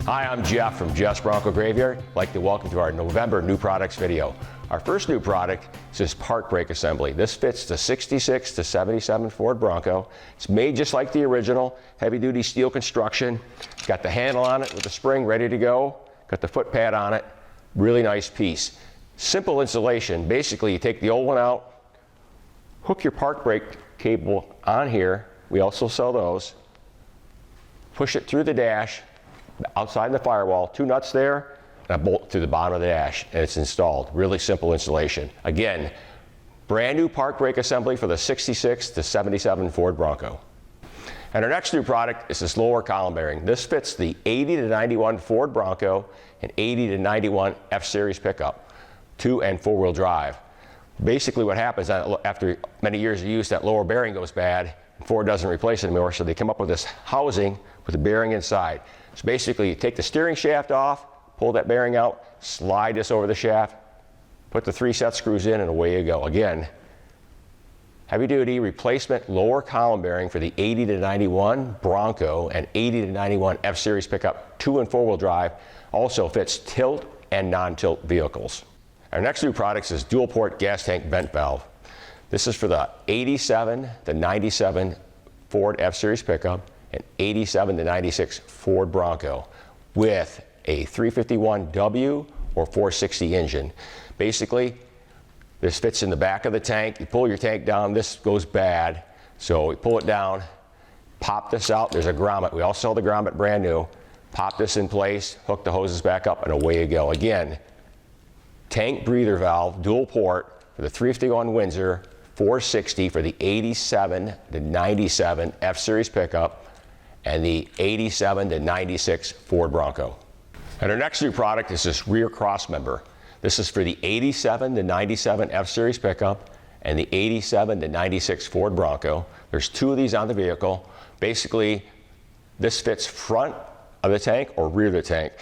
Hi, I'm Jeff from Jeff's Bronco Graveyard. I'd like to welcome to our November new products video. Our first new product is this park brake assembly. This fits the 66 to 77 Ford Bronco. It's made just like the original, heavy-duty steel construction. It's got the handle on it with the spring ready to go. Got the foot pad on it. Really nice piece. Simple installation. Basically, you take the old one out, hook your park brake cable on here. We also sell those. Push it through the dash, outside the firewall, 2 nuts there, and a bolt through the bottom of the dash, and it's installed. Really simple installation. Again, brand new park brake assembly for the 66 to 77 Ford Bronco. And our next new product is this lower column bearing. This fits the 80 to 91 Ford Bronco and 80 to 91 F-Series pickup, 2 and 4-wheel drive. Basically what happens after many years of use, that lower bearing goes bad, and Ford doesn't replace it anymore, so they come up with this housing with the bearing inside. So basically you take the steering shaft off, pull that bearing out, slide this over the shaft, put the 3 set screws in, and away you go. Again, heavy duty replacement lower column bearing for the 80 to 91 Bronco and 80 to 91 F-Series pickup, 2 and 4-wheel drive. Also fits tilt and non-tilt vehicles. Our next new product is dual port gas tank vent valve. This is for the 87 to 97 Ford F-Series pickup and 87 to 96 Ford Bronco with a 351W or 460 engine. Basically, this fits in the back of the tank. You pull your tank down, this goes bad. So we pull it down, pop this out. There's a grommet. We all sell the grommet brand new. Pop this in place, hook the hoses back up, and away you go. Again, tank breather valve, dual port for the 351 Windsor, 460 for the 87 to 97 F-Series pickup, and the 87 to 96 Ford Bronco. And our next new product is this rear Crossmember. This is for the 87 to 97 F-Series pickup and the 87 to 96 Ford Bronco. There's 2 of these on the vehicle. Basically, this fits front of the tank or rear of the tank.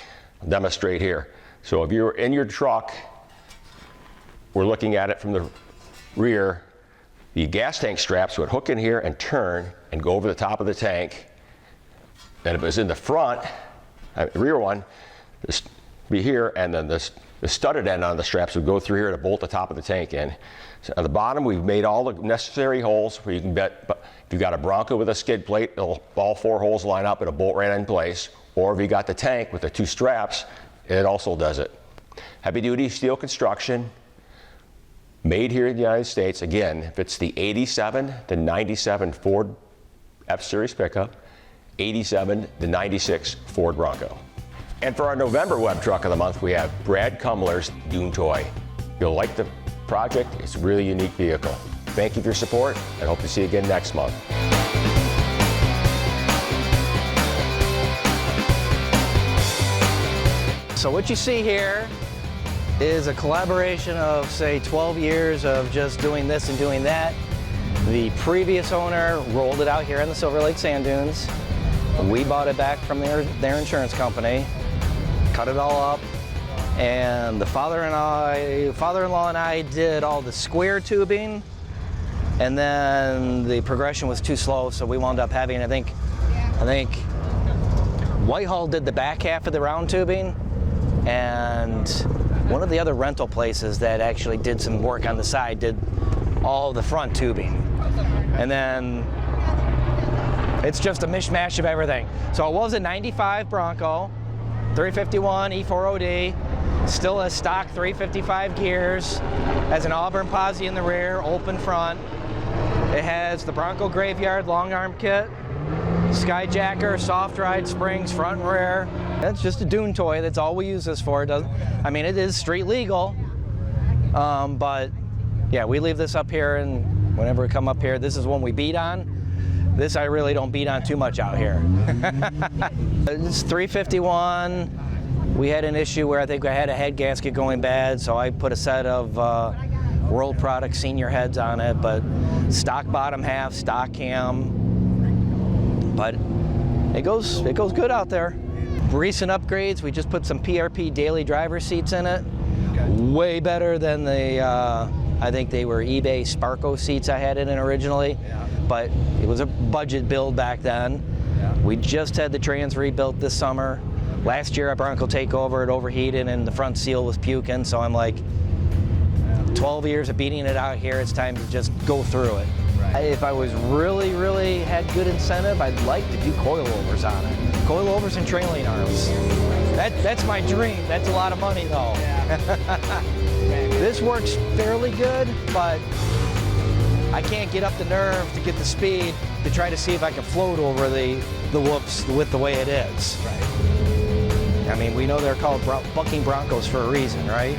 I'll demonstrate here. So if you're in your truck, we're looking at it from the rear, the gas tank straps would hook in here and turn and go over the top of the tank. And if it was in the front, the rear one, this would be here, and then the studded end on the straps would go through here to bolt the top of the tank in. So at the bottom, we've made all the necessary holes where you can bet, if you've got a Bronco with a skid plate, all 4 holes line up, it'll bolt right in place. Or if you got the tank with the 2 straps, it also does it. Heavy duty steel construction, made here in the United States. Again, if it's the 87 to 97 Ford F-Series pickup, 87 to 96 Ford Bronco. And for our November web truck of the month, we have Brad Kumler's Dune Toy. You'll like the project. It's a really unique vehicle. Thank you for your support, and hope to see you again next month. So what you see here is a collaboration of, say, 12 years of just doing this and doing that. The previous owner rolled it out here in the Silver Lake Sand Dunes. We bought it back from their insurance company, cut it all up, and the father-in-law and I did all the square tubing, and then the progression was too slow, so we wound up having, I think Whitehall did the back half of the round tubing, and one of the other rental places that actually did some work on the side did all the front tubing. And then it's just a mishmash of everything. So it was a 95 Bronco, 351 E4OD, still has stock 355 gears, has an Auburn posi in the rear, open front. It has the Bronco Graveyard long arm kit, Skyjacker, soft ride springs, front and rear. That's just a Dune toy. That's all we use this for. I mean, it is street legal, but yeah, we leave this up here, and whenever we come up here, this is one we beat on. This I really don't beat on too much out here. It's 351. We had an issue where I think I had a head gasket going bad, so I put a set of World Product senior heads on it, but stock bottom half, stock cam. But it goes good out there. Recent upgrades, we just put some PRP daily driver seats in it. Okay. Way better than the, I think they were eBay Sparco seats I had in it originally. Yeah. But it was a budget build back then. Yeah. We just had the trans rebuilt this summer. Last year at Bronco Takeover, it overheated and the front seal was puking, so I'm like, 12 years of beating it out here, it's time to just go through it. Right. If I was really had good incentive, I'd like to do coilovers on it. Coilovers and trailing arms. That's my dream. That's a lot of money though. Yeah. This works fairly good, but I can't get up the nerve to get the speed to try to see if I can float over the whoops with the way it is. Right. I mean, we know they're called bucking Broncos for a reason, right?